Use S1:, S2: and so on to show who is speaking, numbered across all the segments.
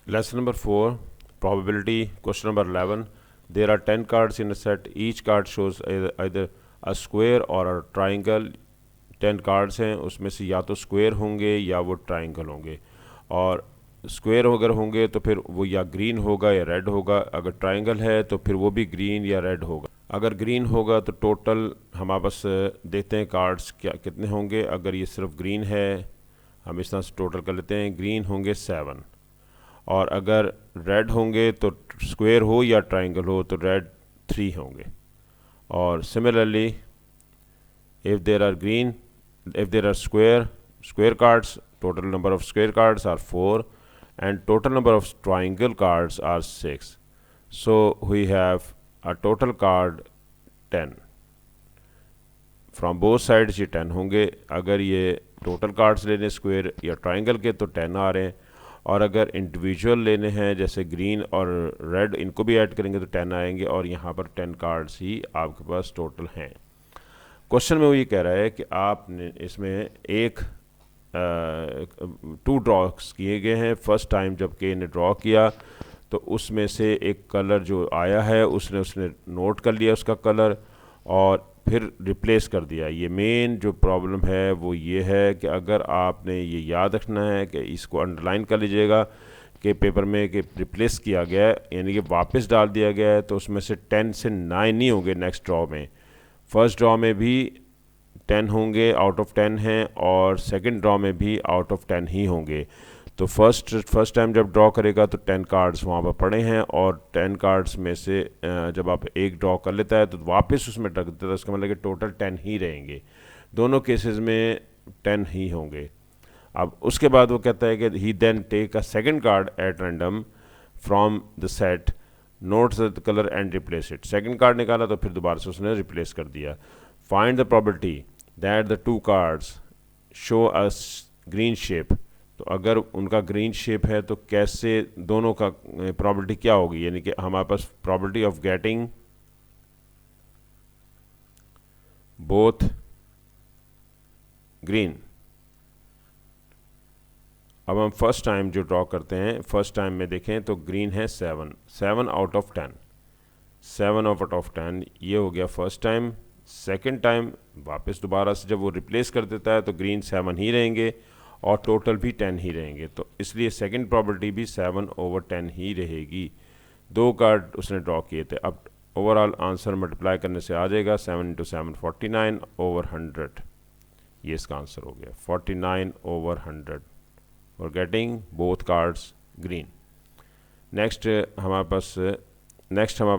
S1: Lesson number 4, probability, question number 11. There are 10 cards in a set. Each card shows either a square or a triangle. 10 cards हैं, उसमें से या तो square होंगे या वो ट्राइंगल होंगे। और स्क्वायर अगर होंगे तो फिर वो या ग्रीन होगा या रेड होगा। अगर ट्राइंगल है तो फिर वो भी ग्रीन या रेड होगा। अगर ग्रीन होगा तो टोटल हमारे पास देखते हैं कार्ड्स क्या कितने होंगे। अगर ये सिर्फ ग्रीन है, हम इस तरह से टोटल कर लेते हैं, ग्रीन होंगे 7। और अगर रेड होंगे तो स्क्वायर हो या ट्राइंगल हो तो रेड 3 होंगे। और similarly if there are square cards, total number of square cards are 4 and total number of triangle cards are 6. So we have a total card 10. From both sides ये 10 होंगे। अगर ये टोटल कार्ड्स लेने square या triangle के तो 10 आ रहे हैं, और अगर इंडिविजुअल लेने हैं जैसे ग्रीन और रेड, इनको भी ऐड करेंगे तो 10 आएंगे, और यहाँ पर 10 कार्ड्स ही आपके पास टोटल हैं। क्वेश्चन में वो ये कह रहा है कि आपने इसमें एक 2 ड्रॉस किए गए हैं। फर्स्ट टाइम जब के ने ड्रॉ किया तो उसमें से एक कलर जो आया है उसने नोट कर लिया उसका कलर और फिर रिप्लेस कर दिया। ये मेन जो प्रॉब्लम है वो ये है कि अगर आपने ये याद रखना है कि इसको अंडरलाइन कर लीजिएगा कि पेपर में कि रिप्लेस किया गया है, यानी कि वापस डाल दिया गया है, तो उसमें से 10 से 9 नहीं होंगे नेक्स्ट ड्रॉ में। फर्स्ट ड्रॉ में भी 10 होंगे, आउट ऑफ 10 हैं, और सेकंड ड्रॉ में भी आउट ऑफ 10 ही होंगे। तो फर्स्ट टाइम जब ड्रॉ करेगा तो 10 कार्ड्स वहाँ पर पड़े हैं, और 10 कार्ड्स में से जब आप एक ड्रॉ कर लेता है तो वापस उसमें रख देता है, उसका मतलब कि टोटल 10 ही रहेंगे। दोनों केसेस में 10 ही होंगे। अब उसके बाद वो कहता है कि he then take a second card at random from the set, notes the colour and replace it. Second card निकाला तो फिर दोबारा से उसने रिप्लेस कर दिया। Find the probability that the 2 cards show a green shape. तो अगर उनका ग्रीन शेप है तो कैसे दोनों का प्रोबेबिलिटी क्या होगी, यानी कि हमारे पास probability of getting both green. अब हम फर्स्ट टाइम जो ड्रॉ करते हैं, फर्स्ट टाइम में देखें तो ग्रीन है 7 आउट ऑफ 10, 7 आउट ऑफ 10 ये हो गया फर्स्ट टाइम। सेकंड टाइम वापस दोबारा से जब वो रिप्लेस कर देता है तो ग्रीन 7 ही रहेंगे और टोटल भी 10 ही रहेंगे, तो इसलिए सेकंड प्रॉपर्टी भी 7/10 ही रहेगी। 2 कार्ड उसने ड्रॉ किए थे। अब ओवरऑल आंसर मल्टीप्लाई करने से आ जाएगा 7 × 7 49/100। ये इसका आंसर हो गया 49/100 और getting both cards green. Next हमारे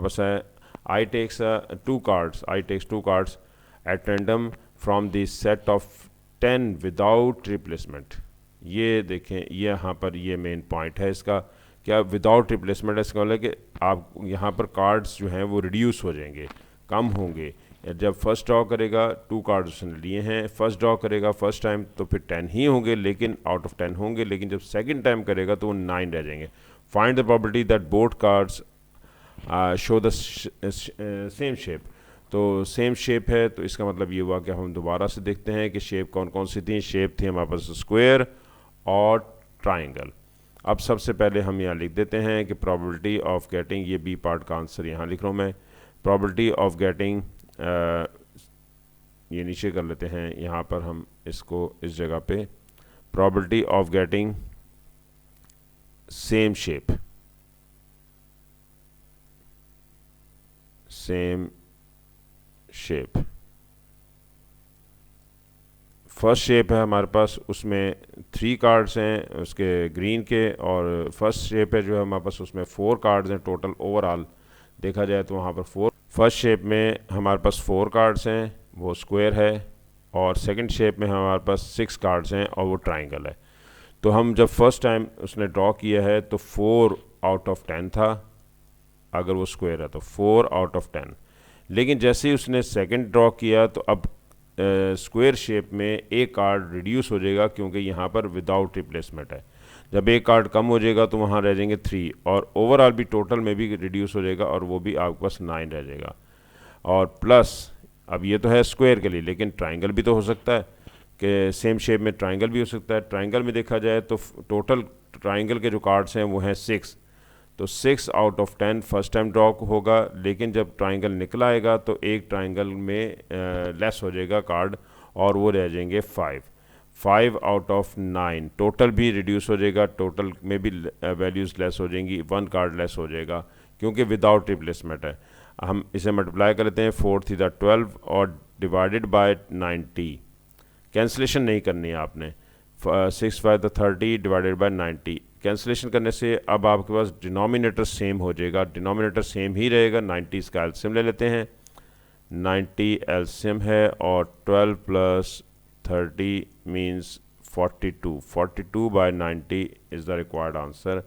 S1: पास है I takes 2 cards at random from the set of 10 without replacement. ये देखें, ये यहाँ पर ये मेन पॉइंट है इसका, क्या विदाउट रिप्लेसमेंट है। इसका मतलब कि आप यहाँ पर कार्ड्स जो हैं वो रिड्यूस हो जाएंगे, कम होंगे। जब फर्स्ट ड्रॉ करेगा 2 कार्ड्स उसने लिए हैं, फर्स्ट ड्रॉ करेगा फर्स्ट टाइम तो फिर 10 ही होंगे, लेकिन आउट ऑफ 10 होंगे, लेकिन जब सेकंड टाइम करेगा तो वो 9 रह जाएंगे। Find the probability that both cards show the same shape. तो सेम शेप है तो इसका मतलब ये हुआ कि हम दोबारा से देखते हैं कि शेप कौन कौन सी थी। शेप थी हमारे पास स्क्वायर और ट्राइंगल। अब सबसे पहले हम यहाँ लिख देते हैं कि प्रोबेबिलिटी ऑफ गेटिंग, ये बी पार्ट का आंसर यहाँ लिख रहा हूँ मैं। प्रोबेबिलिटी ऑफ गेटिंग ये नीचे कर लेते हैं, यहाँ पर हम इसको इस जगह पे probability of getting same shape first shape है हमारे पास, उसमें 3 कार्ड्स हैं उसके ग्रीन के, और फर्स्ट शेप है जो है हमारे पास उसमें 4 कार्ड्स हैं टोटल। ओवरऑल देखा जाए तो वहाँ पर 4। फर्स्ट शेप में हमारे पास 4 कार्ड्स हैं, वो स्क्वायर है, और सेकंड शेप में हमारे पास 6 कार्ड्स हैं और वो ट्राइंगल है। तो हम जब फर्स्ट टाइम उसने ड्रॉ किया है तो 4 आउट ऑफ 10 था, अगर वो स्क्वायर है तो 4 आउट ऑफ 10। लेकिन जैसे ही उसने सेकंड ड्रॉ किया तो अब स्क्वायर शेप में एक कार्ड रिड्यूस हो जाएगा, क्योंकि यहाँ पर विदाउट रिप्लेसमेंट है। जब एक कार्ड कम हो जाएगा तो वहाँ रह जाएंगे 3, और ओवरऑल भी टोटल में भी रिड्यूस हो जाएगा, और वो भी आपके पास 9 रह जाएगा। और प्लस अब ये तो है स्क्वायर के लिए, लेकिन ट्राइंगल भी तो हो सकता है कि सेम शेप में ट्राइंगल भी हो सकता है। ट्राइंगल में देखा जाए तो टोटल ट्राइंगल के जो कार्ड्स हैं वो हैं 6, तो 6 out of 10 first time draw होगा, लेकिन जब ट्राइंगल निकल आएगा तो एक ट्राइंगल में लेस हो जाएगा कार्ड और वो रह जाएंगे 5 आउट ऑफ 9, टोटल भी रिड्यूस हो जाएगा, टोटल में भी वैल्यूज़ लेस हो जाएंगी, 1 कार्ड लेस हो जाएगा क्योंकि विदाउट रिप्लेसमेंट है। हम इसे मल्टीप्लाई कर लेते हैं, 4 थी 12 और डिवाइडेड बाय 90, कैंसिलेशन नहीं करनी है आपने, 6 5 30 डिवाइडेड बाय 90, कैंसिलेशन करने से अब आपके पास डिनोमिनेटर सेम हो जाएगा, डिनोमिनेटर सेम ही रहेगा। 90 इसका एल्सियम ले लेते हैं, 90 एल्सियम है और 12 plus 30 means 42 by 90 is the required answer.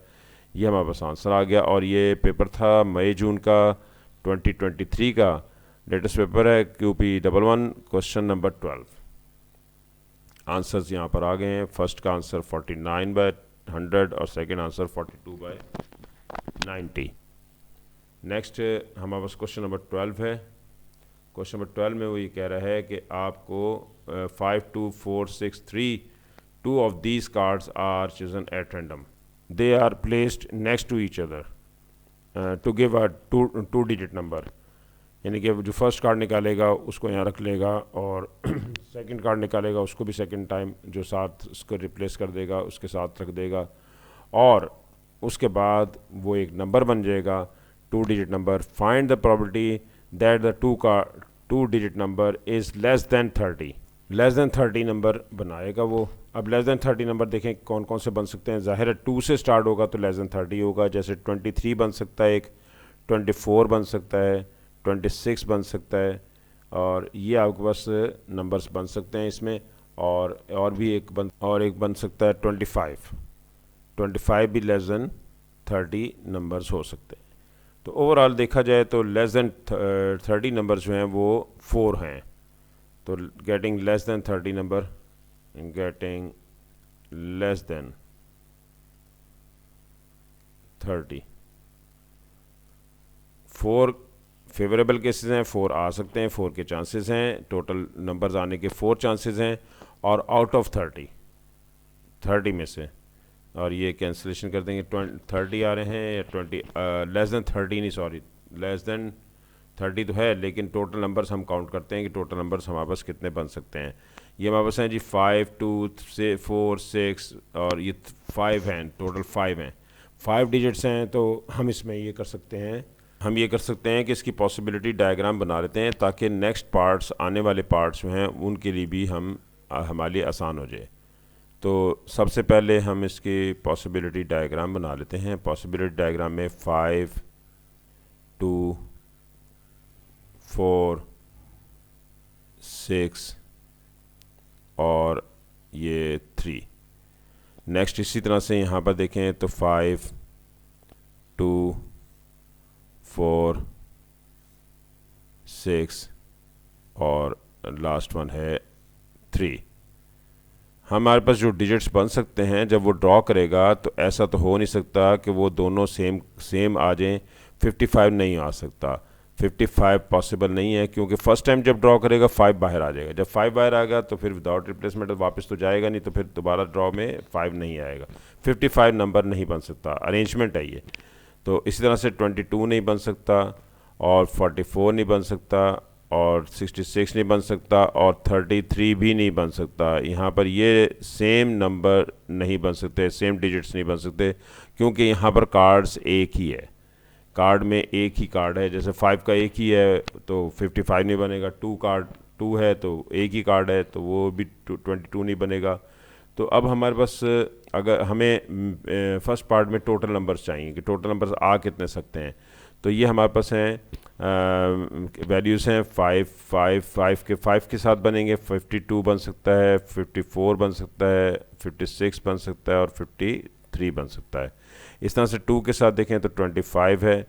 S1: ये हमारे पास आंसर आ गया और ये पेपर था मई जून का 2023 का लेटेस्ट पेपर है, QP11 क्वेश्चन नंबर 12। आंसर्स यहाँ पर आ गए हैं, फर्स्ट का आंसर 49/100 और सेकंड आंसर 42/90। नेक्स्ट हमारे पास क्वेश्चन नंबर 12 है। क्वेश्चन नंबर 12 में वो ये कह रहा है कि आपको 5 2 4 6 3 2 of these cards are chosen at random, they are placed next to each other to give a two digit number, यानी कि जो फर्स्ट कार्ड निकालेगा उसको यहाँ रख लेगा और सेकंड कार्ड निकालेगा उसको भी सेकंड टाइम जो साथ उसको रिप्लेस कर देगा उसके साथ रख देगा और उसके बाद वो एक नंबर बन जाएगा 2 digit number. Find the probability that the 2 digit number is less than 30, less than 30 number बनाएगा वो। अब लेस दैन 30 नंबर देखें कौन कौन से बन सकते हैं, ज़ाहिर है 2 से स्टार्ट होगा तो लेस दैन 30 होगा, जैसे 23 बन सकता है, एक 24 बन सकता है, 26 बन सकता है और ये आपके पास नंबर्स बन सकते हैं इसमें, और भी एक बन सकता है 25 भी लेस दैन 30 नंबर्स हो सकते हैं। तो ओवरऑल देखा जाए तो लेस दैन 30 नंबर्स जो हैं वो 4 हैं, तो getting less than 30 number, getting less than 30, 4 favourable cases हैं, 4 आ सकते हैं, 4 के चांसेस हैं, टोटल नंबर्स आने के 4 चांसेस हैं और आउट ऑफ 30 में से, और ये कैंसिलेशन कर देंगे, 30 आ रहे हैं या 20 लेस दैन 30 नहीं, सॉरी लेस दैन 30 तो है, लेकिन टोटल नंबर्स हम काउंट करते हैं कि टोटल नंबर्स हमारे पास कितने बन सकते हैं। ये हमारे पास हैं जी 5 2 4 6 और ये 5 हैं, टोटल 5 हैं, 5 डिजिट्स हैं, तो हम इसमें ये कर सकते हैं कि इसकी पॉसिबिलिटी डायग्राम बना लेते हैं ताकि नेक्स्ट पार्ट्स आने वाले पार्ट्स जो हैं उनके लिए भी हमारे लिए आसान हो जाए। तो सबसे पहले हम इसकी पॉसिबिलिटी डायग्राम बना लेते हैं। पॉसिबिलिटी डायग्राम में 5 2 4 6 और ये 3। नेक्स्ट इसी तरह से यहाँ पर देखें तो 5 2 4 6 और लास्ट वन है 3। हमारे पास जो डिजिट्स बन सकते हैं जब वो ड्रॉ करेगा तो ऐसा तो हो नहीं सकता कि वो दोनों सेम आ जाएं, 55 नहीं आ सकता, 55 पॉसिबल नहीं है क्योंकि फर्स्ट टाइम जब ड्रॉ करेगा 5 बाहर आ जाएगा, जब 5 बाहर आएगा तो फिर विदाउट रिप्लेसमेंट वापस तो जाएगा नहीं, तो फिर दोबारा ड्रॉ में 5 नहीं आएगा, 55 नंबर नहीं बन सकता, अरेंजमेंट है ये। तो इसी तरह से 22 नहीं बन सकता और 44 नहीं बन सकता और 66 नहीं बन सकता और 33 भी नहीं बन सकता। यहाँ पर ये सेम नंबर नहीं बन सकते, सेम डिजिट्स नहीं बन सकते क्योंकि यहाँ पर कार्ड्स एक ही है, कार्ड में एक ही कार्ड है, जैसे 5 का एक ही है तो 55 नहीं बनेगा, 2 है तो एक ही कार्ड है तो वो भी 22 नहीं बनेगा। तो अब हमारे पास अगर हमें फर्स्ट पार्ट में टोटल नंबर्स चाहिए कि टोटल नंबर्स आ कितने सकते हैं, तो ये हमारे पास हैं वैल्यूज़ हैं 5 के साथ बनेंगे, 52 बन सकता है, 54 बन सकता है, 56 बन सकता है और 53 बन सकता है। इस तरह से 2 के साथ देखें तो 25 है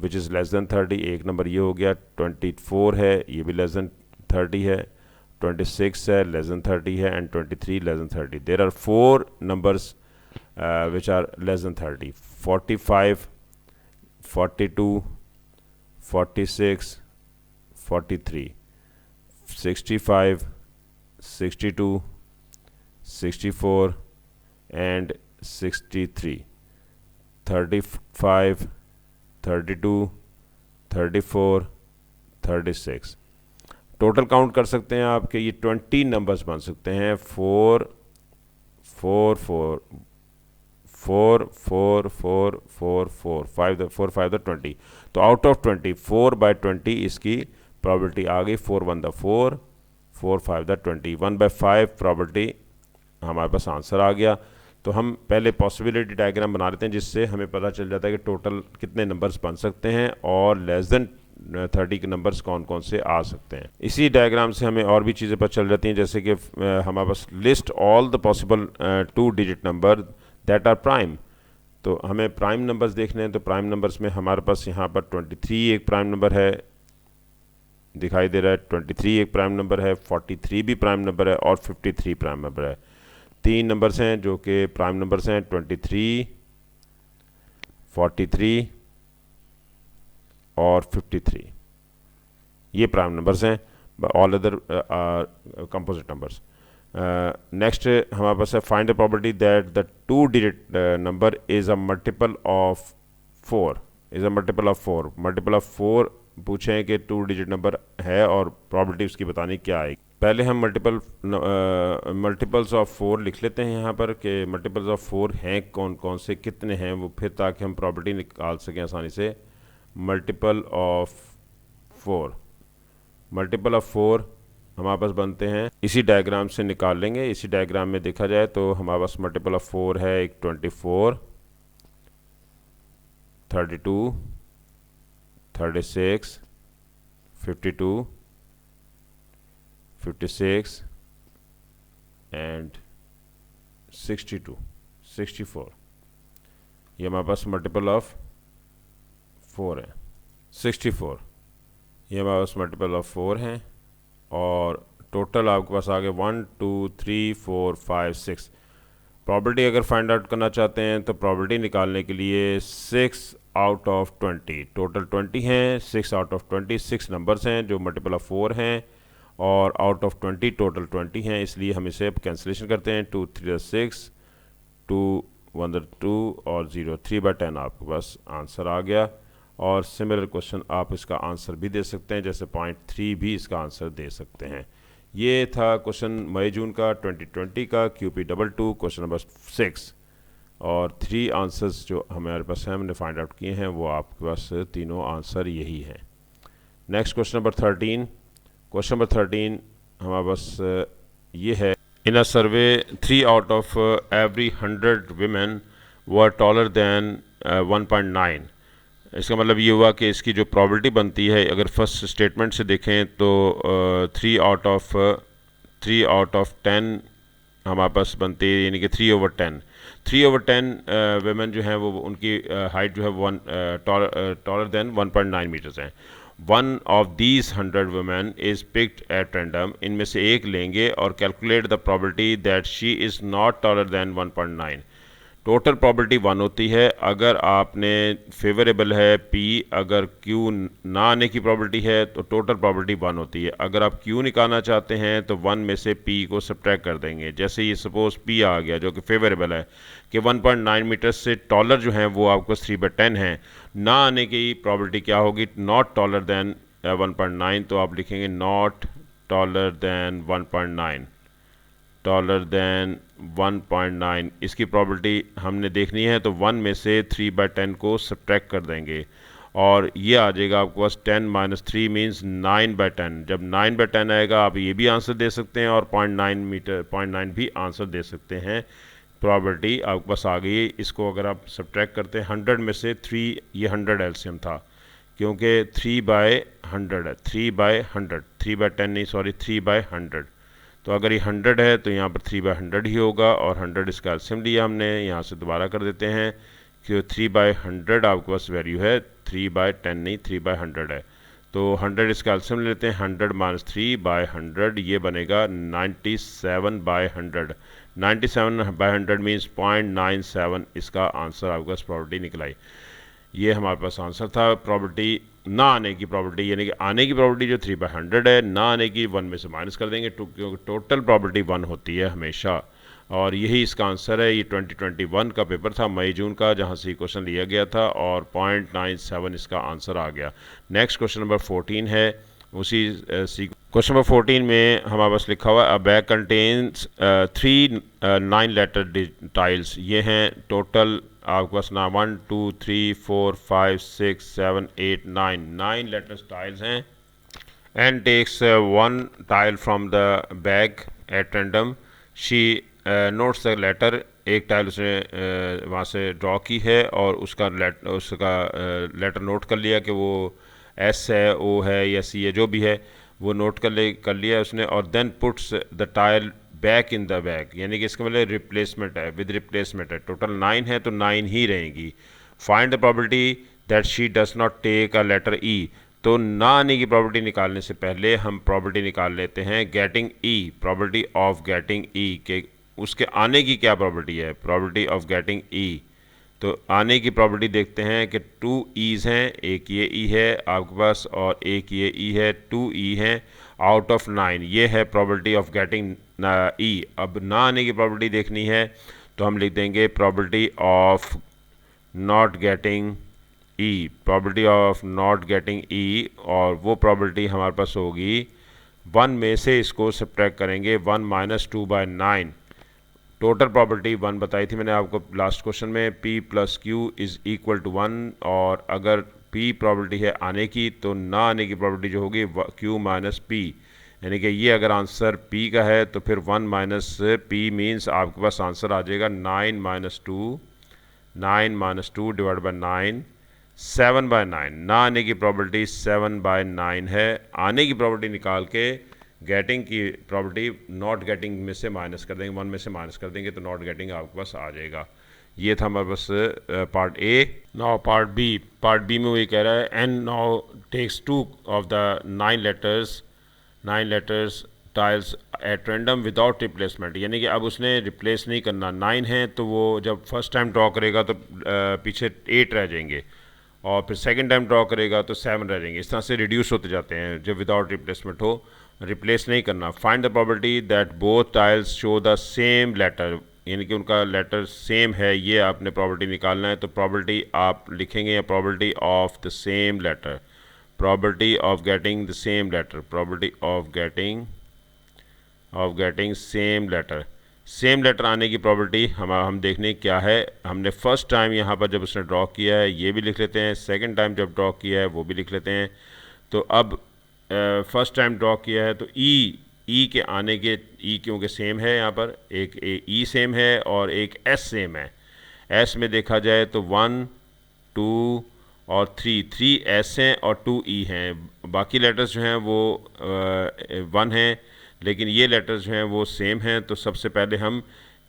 S1: विच इज़ लेस दैन 30, एक नंबर ये हो गया, 24 है ये भी लेस दैन 30 है, 26 है लेस दैन 30 है and 23 less than 30। There are 4 numbers which are less than 30, 45 42 46 43 65 62 64 and 63, 35, 32, 34, 36। Total count कर सकते हैं आपके ये 20 नंबर्स बन सकते हैं। 4 4 4 4 4 4 4 4 5 4 5 20। तो आउट ऑफ 20 4/20 इसकी प्रॉबिलिटी आ गई। 4 1 4 4 5 20 1/5 प्रॉबिलिटी हमारे पास आंसर आ गया। तो हम पहले पॉसिबिलिटी डायग्राम बना लेते हैं जिससे हमें पता चल जाता है कि टोटल कितने नंबर्स बन सकते हैं और लेस देन 30 के नंबर्स कौन कौन से आ सकते हैं। इसी डायग्राम से हमें और भी चीज़ें पता चल जाती हैं, जैसे कि हमारे पास list all the possible 2 digit number that are prime. तो हमें प्राइम नंबर्स देखने हैं। तो प्राइम नंबर्स में हमारे पास यहाँ पर 23 एक प्राइम नंबर है, दिखाई दे रहा है। 23 एक प्राइम नंबर है, 43 भी प्राइम नंबर है और 53 प्राइम नंबर है। 3 नंबर्स हैं जो कि प्राइम नंबर्स हैं, 23, 43 और 53। ये प्राइम नंबर्स हैं। All other composite numbers. Next हमारे पास है find the property that the 2 digit number is a multiple of 4। Is a multiple of 4। Multiple of 4 पूछें कि 2 डिजिट नंबर है और प्रॉपर्टी उसकी बतानी क्या आएगी। पहले हम मल्टीपल्स ऑफ 4 लिख लेते हैं यहाँ पर कि मल्टीपल्स ऑफ 4 हैं कौन कौन से, कितने हैं वो, फिर ताकि हम प्रॉपर्टी निकाल सकें आसानी से। मल्टीपल ऑफ 4, मल्टीपल ऑफ 4 हमारे पास बनते हैं, इसी डायग्राम से निकाल लेंगे। इसी डायग्राम में देखा जाए तो हमारे पास मल्टीपल ऑफ 4 है एक 24, 32, 36, 52, 56 एंड 62, 64। ये हमारे पास मल्टीपल ऑफ 4 है। 64 ये हमारे पास मल्टीपल ऑफ 4 हैं और टोटल आपके पास आ गए 1 2 3 4 5 6। प्रॉपर्टी अगर फाइंड आउट करना चाहते हैं तो प्रॉपर्टी निकालने के लिए 6 आउट ऑफ 20, टोटल 20 हैं, 6 आउट ऑफ 20 6 नंबर्स हैं जो मल्टीपल ऑफ 4 हैं और आउट ऑफ 20 टोटल 20 हैं, इसलिए हम इसे अब कैंसिलेशन करते हैं। 2 3 6, 2 1 2 और 0 3/10 आपके पास आंसर आ गया। और सिमिलर क्वेश्चन आप इसका आंसर भी दे सकते हैं, जैसे 0.3 भी इसका आंसर दे सकते हैं। ये था क्वेश्चन मई जून का 2020 का QP22 क्वेश्चन नंबर 6 और 3 आंसर्स जो हमारे पास हैं हमने फाइंड आउट किए हैं वो आपके पास तीनों आंसर यही हैं। Next question number 13। Question number 13 हमारे पास ये है, इन अ सर्वे 3 out of every 100 women were taller then 1.9। इसका मतलब ये हुआ कि इसकी जो प्रॉबिलिटी बनती है, अगर फर्स्ट स्टेटमेंट से देखें तो 3 आउट ऑफ 10 हमारे पास बनती है, यानी कि 3/10। 3/10 वेमेन जो हैं वो उनकी हाइट जो है टॉलर देन 1.9 मीटर्स हैं। 1 of these 100 women is picked at random. इनमें से एक लेंगे और calculate the probability that she is not taller then 1.9। Total probability 1 होती है अगर आपने फेवरेबल है P, अगर Q ना आने की प्रॉबिलिटी है तो टोटल प्रॉबिलिटी 1 होती है। अगर आप Q निकालना चाहते हैं तो 1 में से P को सब्ट्रैक्ट कर देंगे। जैसे ये सपोज P आ गया जो कि फेवरेबल है कि 1.9 मीटर से टॉलर जो हैं वो आपको 3/10 हैं। ना आने की प्रॉबिलिटी क्या होगी, नॉट टॉलर दैन 1.9, तो आप लिखेंगे not taller then 1.9, taller then 1.9। इसकी प्रॉबिलिटी हमने देखनी है तो 1 में से 3/10 को सब्ट्रैक्ट कर देंगे और ये आ जाएगा आपके पास 10 - 3 मीन्स 9/10। जब 9/10 आएगा आप ये भी आंसर दे सकते हैं और 0.9 भी आंसर दे सकते हैं। प्रॉबिलिटी आपके पास आ गई। इसको अगर आप सब्ट्रैक्ट करते हैं 100 में से 3, ये 100 एलसीएम था क्योंकि 3/100 है, 3/100, 3/10 नहीं सॉरी 3/100। तो अगर ये 100 है तो यहाँ पर 3/100 ही होगा और 100 इसका एलसीएम लिया हमने, यहाँ से दोबारा कर देते हैं कि 3/100 आपके पास वैल्यू है, 3/10 नहीं 3/100 है। तो 100 इसका एलसीएम लेते हैं, 100 - 3/100 ये बनेगा 97/100। 97/100 मीन्स 0.97 इसका आंसर आपके पास प्रॉबिलिटी निकलाई। ये हमारे पास आंसर था। प्रॉबिलिटी ना आने की प्रॉबिलिटी, यानी कि आने की प्रॉबिलिटी जो 3/100 है, ना आने की 1 में से माइनस कर देंगे क्योंकि टोटल प्रॉबिलिटी 1 होती है हमेशा। और यही इसका आंसर है। ये 2021 का पेपर था, मई जून का, जहाँ से क्वेश्चन लिया गया था और 0.97 इसका आंसर आ गया। नेक्स्ट क्वेश्चन नंबर 14 है, उसी क्वेश्चन नंबर 14 में हमारे पास लिखा हुआ है a bag contains 3 9 letter tiles. ये हैं टोटल आपके पास ना 1 2 3 4 5 6 7 8 9 लेटर टाइल्स हैं। And takes one tile from the bag at random. She notes the letter. एक टाइल उसने वहाँ से ड्रॉ की है और उसका लेटर नोट कर लिया कि वो एस है, ओ है या सी है, जो भी है वो नोट कर लिया उसने। और then puts the tile back in the bag, यानी कि इसका मतलब रिप्लेसमेंट है, विद रिप्लेसमेंट है। टोटल 9 है तो 9 ही रहेंगी। Find the property that she does not take a letter E. तो ना आने की प्रॉपर्टी निकालने से पहले हम प्रॉपर्टी निकाल लेते हैं getting E, property of getting E के उसके आने की क्या प्रॉपर्टी है, प्रॉपर्टी ऑफ गेटिंग ई। तो आने की प्रॉपर्टी देखते हैं कि 2 ईज़ हैं, एक ये ई है आपके पास और एक ये ई है, 2 ई हैं आउट ऑफ 9। ये है प्रॉपर्टी ऑफ गेटिंग ई। अब ना आने की प्रॉपर्टी देखनी है तो हम लिख देंगे property of not getting E, property of not getting E. और वो प्रॉपर्टी हमारे पास होगी 1 में से इसको सब्ट्रैक्ट करेंगे 1 माइनस 2/9। टोटल प्रॉपर्टी 1 बताई थी मैंने आपको लास्ट क्वेश्चन में, P plus Q is equal to 1। और अगर P प्रॉपर्टी है आने की तो ना आने की प्रॉपर्टी जो होगी Q माइनस P, यानी कि ये अगर आंसर P का है तो फिर 1 माइनस P मीन्स आपके पास आंसर आ जाएगा 9 माइनस 2 डिवाइड बाई 9, 7/9। ना आने की प्रॉपर्टी 7/9 है। आने की प्रॉपर्टी निकाल के गेटिंग की प्रॉपर्टी नॉट गेटिंग में से माइनस कर देंगे, 1 में से माइनस कर देंगे तो नॉट गेटिंग आपके पास आ जाएगा। ये था हमारे पास part A. Now part B. Part B में वो ये कह रहा है and now takes 2 of the 9 letters tiles at random without replacement, यानी कि अब उसने रिप्लेस नहीं करना। 9 है तो वो जब फर्स्ट टाइम ड्रॉ करेगा तो पीछे 8 रह जाएंगे और फिर सेकंड टाइम ड्रॉ करेगा तो 7 रह जाएंगे। इस तरह से रिड्यूस होते जाते हैं जब विदाउट रिप्लेसमेंट हो, रिप्लेस नहीं करना। Find the property that both tiles show the same letter, यानी कि उनका लेटर सेम है, ये आपने प्रॉपर्टी निकालना है। तो प्रॉपर्टी आप लिखेंगे या property of the same letter, property of getting the same letter, property of getting same letter. Same letter आने की प्रॉपर्टी हम देखने क्या है। हमने फर्स्ट टाइम यहाँ पर जब उसने ड्रॉ किया है ये भी लिख लेते हैं, सेकंड टाइम जब ड्रॉ किया है वो भी लिख लेते हैं। तो अब फर्स्ट टाइम ड्रॉ किया है तो ई के आने के, ई क्योंकि सेम है यहाँ पर, एक ई सेम है और एक एस सेम है। एस में देखा जाए तो 1 2 और 3 एस हैं और 2 ई हैं। बाकी लेटर्स जो हैं वो 1 हैं लेकिन ये लेटर्स जो हैं वो सेम हैं। तो सबसे पहले हम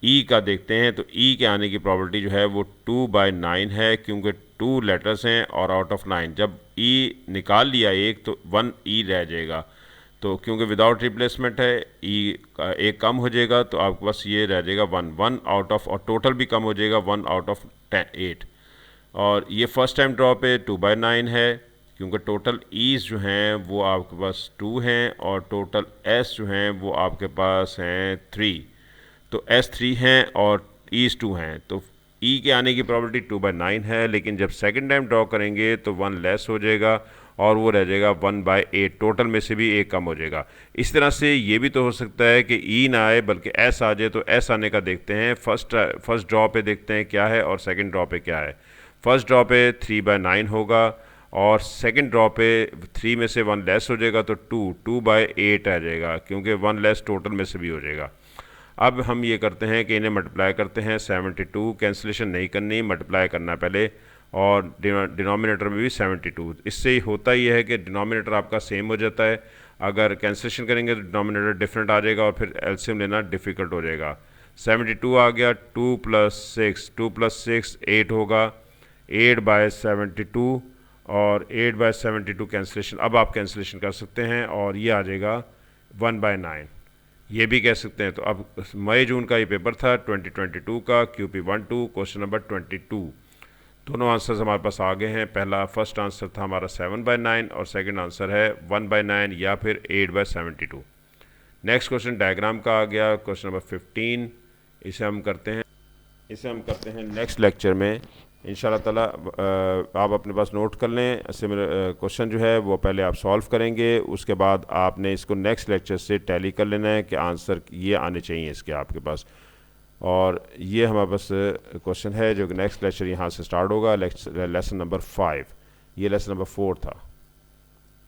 S1: ई का देखते हैं। तो ई के आने की प्रॉपर्टी जो है वो 2/9 है क्योंकि 2 लेटर्स हैं और आउट ऑफ 9 जब ई निकाल लिया एक तो 1 ई रह जाएगा। तो क्योंकि विदाउट रिप्लेसमेंट है ई का एक कम हो जाएगा तो आपके पास ये रह जाएगा 1 आउट ऑफ, और टोटल भी कम हो जाएगा 1 आउट ऑफ 8। और ये फर्स्ट टाइम ड्रॉ पे 2/9 है क्योंकि टोटल ईज जो हैं वो आपके पास 2 हैं और टोटल एस जो हैं वो आपके पास हैं 3। तो एस 3 हैं और ईज 2 हैं। तो ई के आने की प्रॉपर्टी 2/9 है, लेकिन जब सेकंड टाइम ड्रॉ करेंगे तो 1 लेस हो जाएगा और वो रह जाएगा 1/8। टोटल में से भी एक कम हो जाएगा। इस तरह से ये भी तो हो सकता है कि ई ना आए बल्कि एस आ जाए। तो एस आने का देखते हैं, फर्स्ट ड्रॉ पे देखते हैं क्या है और सेकंड ड्रॉ पे क्या है। फर्स्ट ड्रॉ पे 3/9 होगा और सेकंड ड्रॉ पे 3 में से 1 लेस हो जाएगा तो 2/8 आ जाएगा क्योंकि 1 लेस टोटल में से भी हो जाएगा। अब हम ये करते हैं कि इन्हें मल्टीप्लाई करते हैं। 72 कैंसिलेशन नहीं करनी, मल्टीप्लाई करना पहले, और डिनोमिनेटर में भी 72। इससे ही होता ही है कि डिनोमिनेटर आपका सेम हो जाता है। अगर कैंसिलेशन करेंगे तो डिनोमिनेटर डिफरेंट आ जाएगा और फिर एलसीएम लेना डिफ़िकल्ट हो जाएगा। 72 आ गया, 2 + 6 8 होगा, 8/72 और 8/72 कैंसिलेशन। अब आप कैंसिलेशन कर सकते हैं और ये आ जाएगा 1/9, ये भी कह सकते हैं। तो अब मई जून का ये पेपर था 2022 का, QP12 क्वेश्चन नंबर 22। दोनों आंसर्स हमारे पास आ गए हैं। फर्स्ट आंसर था हमारा 7/9 और सेकंड आंसर है 1/9 या फिर 8/72। नेक्स्ट क्वेश्चन डायग्राम का आ गया, क्वेश्चन नंबर 15। इसे हम करते हैं नेक्स्ट लेक्चर में इंशाल्लाह ताला। आप अपने पास नोट कर लें, सिमिलर क्वेश्चन जो है वो पहले आप सॉल्व करेंगे, उसके बाद आपने इसको नेक्स्ट लेक्चर से टैली कर लेना है कि आंसर ये आने चाहिए इसके आपके पास। और ये हमारे पास क्वेश्चन है जो नेक्स्ट लेक्चर यहाँ से स्टार्ट होगा, लेसन नंबर 5, ये लेसन नंबर 4 था।